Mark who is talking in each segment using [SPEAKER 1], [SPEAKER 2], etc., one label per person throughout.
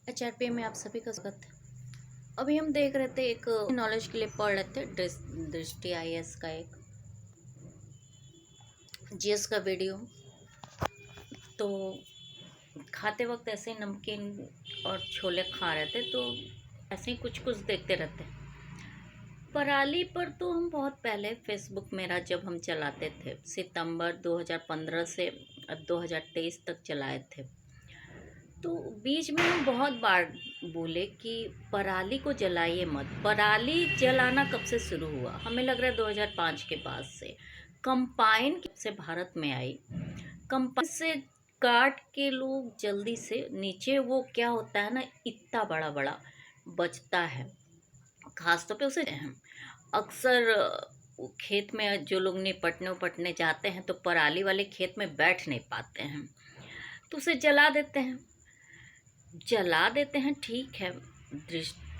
[SPEAKER 1] HRP में आप सभी का स्वागत है। अभी हम देख रहे थे, एक नॉलेज के लिए पढ़ रहे थे दृष्टि आईएएस का एक जीएस का वीडियो। तो खाते वक्त ऐसे ही नमकीन और छोले खा रहे थे, तो ऐसे ही कुछ कुछ देखते रहते। पराली पर तो हम बहुत पहले फेसबुक मेरा जब हम चलाते थे, सितंबर 2015 से 2023 तक चलाए थे, तो बीच में हम बहुत बार बोले कि पराली को जलाइए मत। पराली जलाना कब से शुरू हुआ? हमें लग रहा है 2005 के बाद से। कंपाइन से भारत में आई, कंपाइन से काट के लोग जल्दी से नीचे, वो क्या होता है ना, इतना बड़ा बड़ा बचता है, खासतौर पे उसे हम अक्सर खेत में जो लोग निपटने उपटने जाते हैं तो पराली वाले खेत में बैठ नहीं पाते हैं, तो उसे जला देते हैं। ठीक है।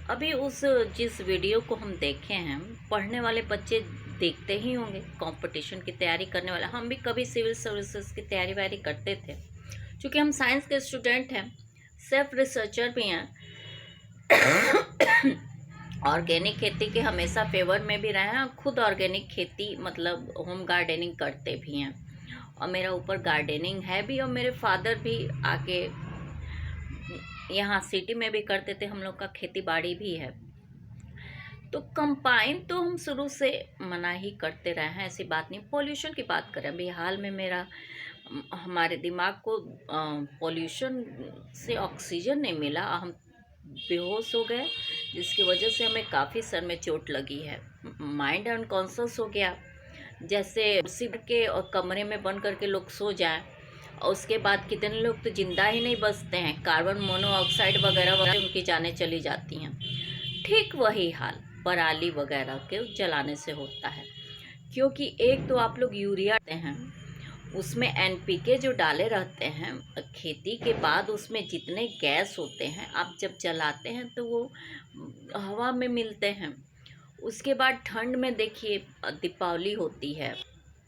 [SPEAKER 1] अभी उस जिस वीडियो को हम देखे हैं, पढ़ने वाले बच्चे देखते ही होंगे, कंपटीशन की तैयारी करने वाला। हम भी कभी सिविल सर्विसेज की तैयारी वारी करते थे, क्योंकि हम साइंस के स्टूडेंट हैं, सेल्फ रिसर्चर भी हैं, ऑर्गेनिक खेती के हमेशा फेवर में भी रहे हैं, खुद ऑर्गेनिक खेती मतलब होम गार्डनिंग करते भी हैं, और मेरा ऊपर गार्डनिंग है भी, और मेरे फादर भी आके यहाँ सिटी में भी करते थे, हम लोग का खेती बाड़ी भी है। तो कंपाइन तो हम शुरू से मना ही करते रहे हैं, ऐसी बात नहीं। पॉल्यूशन की बात करें, अभी हाल में हमारे दिमाग को पॉल्यूशन से ऑक्सीजन नहीं मिला, हम बेहोश हो गए, जिसकी वजह से हमें काफ़ी सर में चोट लगी है, माइंड अनकॉन्शियस हो गया। जैसे कुर्सी के और कमरे में बंद करके लोग सो जाएं, और उसके बाद कितने लोग तो जिंदा ही नहीं बचते हैं, कार्बन मोनोऑक्साइड वगैरह वगैरह उनकी जानें चली जाती हैं। ठीक वही हाल पराली वगैरह के जलाने से होता है, क्योंकि एक तो आप लोग यूरिया देते हैं, उसमें एनपीके जो डाले रहते हैं, खेती के बाद उसमें जितने गैस होते हैं आप जब जलाते हैं तो वो हवा में मिलते हैं। उसके बाद ठंड में देखिए दीपावली होती है,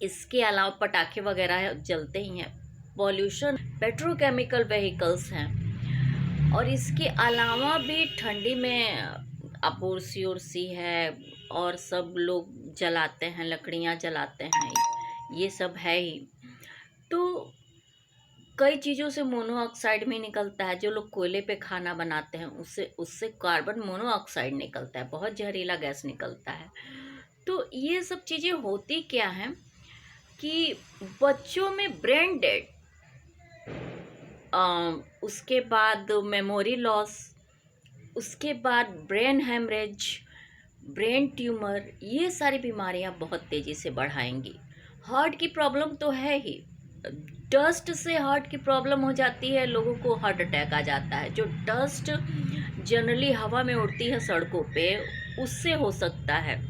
[SPEAKER 1] इसके अलावा पटाखे वगैरह जलते ही हैं, पॉल्यूशन पेट्रोकेमिकल व्हीकल्स हैं, और इसके अलावा भी ठंडी में अपुरसी उर्सी है, और सब लोग जलाते हैं, लकड़ियाँ जलाते हैं, ये सब है ही। तो कई चीज़ों से मोनोऑक्साइड भी निकलता है, जो लोग कोयले पे खाना बनाते हैं उससे उससे कार्बन मोनोऑक्साइड निकलता है, बहुत जहरीला गैस निकलता है। तो ये सब चीज़ें होती क्या हैं कि बच्चों में ब्रेन डेड, उसके बाद मेमोरी लॉस, उसके बाद ब्रेन हेमरेज, ब्रेन ट्यूमर, ये सारी बीमारियां बहुत तेज़ी से बढ़ाएंगी। हार्ट की प्रॉब्लम तो है ही, डस्ट से हार्ट की प्रॉब्लम हो जाती है, लोगों को हार्ट अटैक आ जाता है। जो डस्ट जनरली हवा में उड़ती है सड़कों पे, उससे हो सकता है।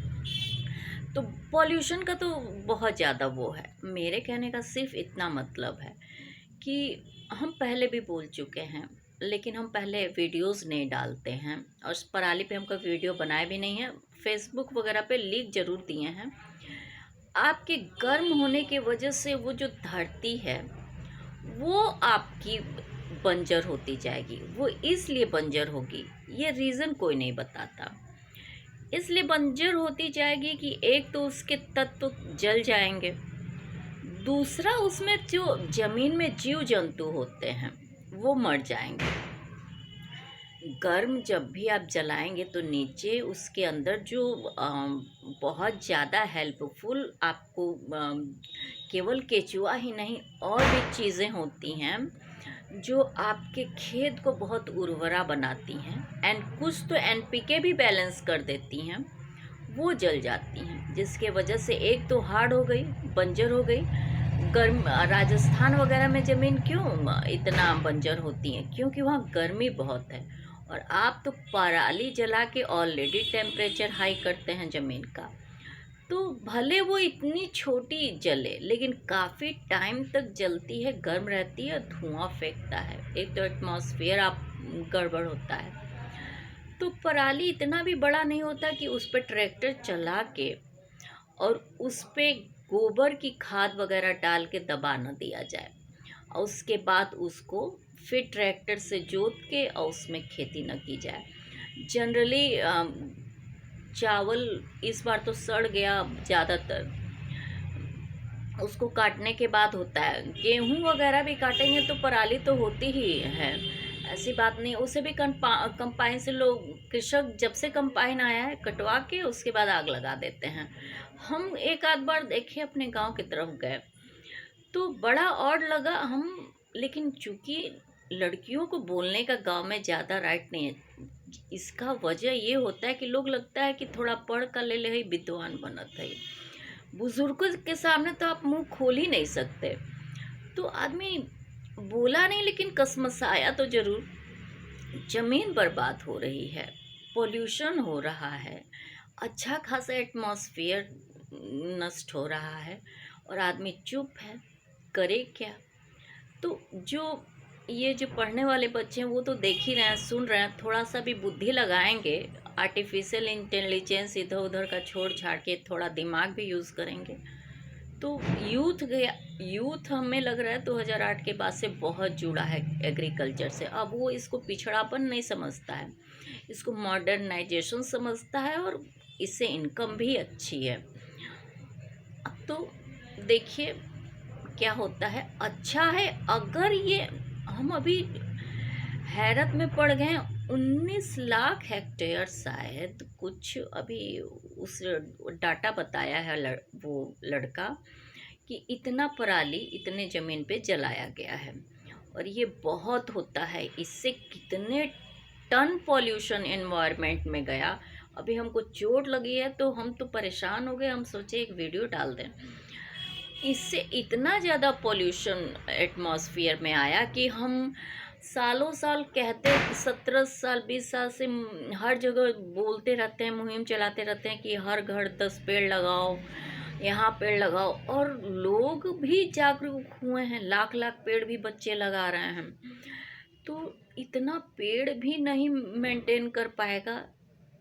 [SPEAKER 1] तो पॉल्यूशन का तो बहुत ज़्यादा वो है। मेरे कहने का सिर्फ इतना मतलब है कि हम पहले भी बोल चुके हैं, लेकिन हम पहले वीडियोस नहीं डालते हैं, और पराली पे हम कोई वीडियो बनाए भी नहीं हैं, फेसबुक वगैरह पे लीक ज़रूर दिए हैं। आपके गर्म होने की वजह से वो जो धरती है वो आपकी बंजर होती जाएगी। वो इसलिए बंजर होगी, ये रीज़न कोई नहीं बताता। इसलिए बंजर होती जाएगी कि एक तो उसके तत्व जल जाएंगे, दूसरा उसमें जो जमीन में जीव जंतु होते हैं वो मर जाएंगे। गर्म जब भी आप जलाएंगे तो नीचे उसके अंदर जो बहुत ज़्यादा हेल्पफुल आपको केवल केचुआ ही नहीं और भी चीज़ें होती हैं जो आपके खेत को बहुत उर्वरा बनाती हैं, एंड कुछ तो एनपीके भी बैलेंस कर देती हैं, वो जल जाती हैं, जिसके वजह से एक तो हार्ड हो गई, बंजर हो गई। गर्म राजस्थान वगैरह में ज़मीन क्यों इतना बंजर होती है? क्योंकि वहाँ गर्मी बहुत है, और आप तो पराली जला के ऑलरेडी टेम्परेचर हाई करते हैं ज़मीन का। तो भले वो इतनी छोटी जले, लेकिन काफ़ी टाइम तक जलती है, गर्म रहती है, धुआं फेंकता है, एक तो एटमॉस्फेयर आप गड़बड़ होता है। तो पराली इतना भी बड़ा नहीं होता कि उस पर ट्रैक्टर चला के और उस पर गोबर की खाद वगैरह डाल के दबा न दिया जाए, और उसके बाद उसको फिर ट्रैक्टर से जोत के और उसमें खेती न की जाए। जनरली चावल इस बार तो सड़ गया ज़्यादातर, उसको काटने के बाद होता है। गेहूं वगैरह भी काटेंगे तो पराली तो होती ही है, ऐसी बात नहीं। उसे भी कंपाइन से लोग, कृषक जब से कंपाइन आया है कटवा के उसके बाद आग लगा देते हैं। हम एक आध बार देखे अपने गांव की तरफ गए तो बड़ा ऑड लगा हम, लेकिन चूंकि लड़कियों को बोलने का गांव में ज़्यादा राइट नहीं है। इसका वजह ये होता है कि लोग लगता है कि थोड़ा पढ़ कर ले ले विद्वान बनत है, बुजुर्गों के सामने तो आप मुंह खोल ही नहीं सकते। तो आदमी बोला नहीं लेकिन कसमसाया तो जरूर। जमीन बर्बाद हो रही है, पोल्यूशन हो रहा है, अच्छा खासा एटमॉस्फेयर नष्ट हो रहा है और आदमी चुप है, करे क्या। तो ये जो पढ़ने वाले बच्चे हैं वो तो देख ही रहे हैं, सुन रहे हैं, थोड़ा सा भी बुद्धि लगाएंगे, आर्टिफिशियल इंटेलिजेंस इधर उधर का छोड़ छाड़ के थोड़ा दिमाग भी यूज़ करेंगे तो यूथ गया। यूथ हमें लग रहा है 2008 के बाद से बहुत जुड़ा है एग्रीकल्चर से। अब वो इसको पिछड़ापन नहीं समझता है, इसको मॉडर्नाइजेशन समझता है और इससे इनकम भी अच्छी है। अब तो देखिए क्या होता है, अच्छा है। अगर ये हम अभी हैरत में पड़ गए, 19 लाख हेक्टेयर शायद कुछ अभी उस डाटा बताया है वो लड़का कि इतना पराली इतने ज़मीन पे जलाया गया है और ये बहुत होता है। इससे कितने टन पॉल्यूशन एनवायरनमेंट में गया। अभी हमको चोट लगी है तो हम तो परेशान हो गए, हम सोचे एक वीडियो डाल दें। इससे इतना ज़्यादा पॉल्यूशन एटमॉस्फेयर में आया कि हम सालों साल कहते, 17 साल 20 साल से हर जगह बोलते रहते हैं, मुहिम चलाते रहते हैं कि हर घर 10 पेड़ लगाओ, यहाँ पेड़ लगाओ, और लोग भी जागरूक हुए हैं, लाख लाख पेड़ भी बच्चे लगा रहे हैं। तो इतना पेड़ भी नहीं मेंटेन कर पाएगा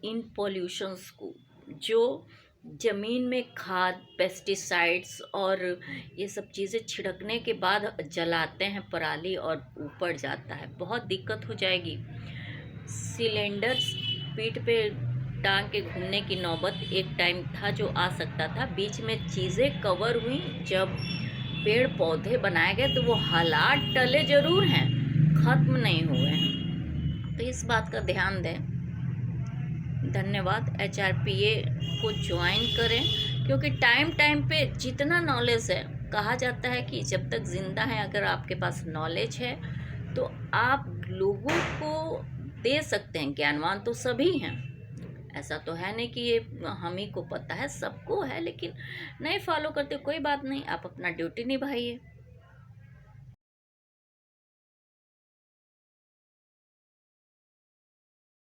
[SPEAKER 1] इन पॉल्यूशंस को, जो ज़मीन में खाद, पेस्टिसाइड्स और ये सब चीज़ें छिड़कने के बाद जलाते हैं पराली और ऊपर जाता है, बहुत दिक्कत हो जाएगी। सिलेंडर पीठ पे टांग के घूमने की नौबत एक टाइम था जो आ सकता था, बीच में चीज़ें कवर हुई, जब पेड़ पौधे बनाए गए तो वो हालात टले ज़रूर हैं, ख़त्म नहीं हुए हैं। तो इस बात का ध्यान दें। धन्यवाद। HRPA को ज्वाइन करें, क्योंकि टाइम टाइम पे जितना नॉलेज है, कहा जाता है कि जब तक ज़िंदा है अगर आपके पास नॉलेज है तो आप लोगों को दे सकते हैं। ज्ञानवान तो सभी हैं, ऐसा तो है नहीं कि ये हम ही को पता है, सबको है, लेकिन नहीं फॉलो करते, कोई बात नहीं, आप अपना ड्यूटी निभाइए।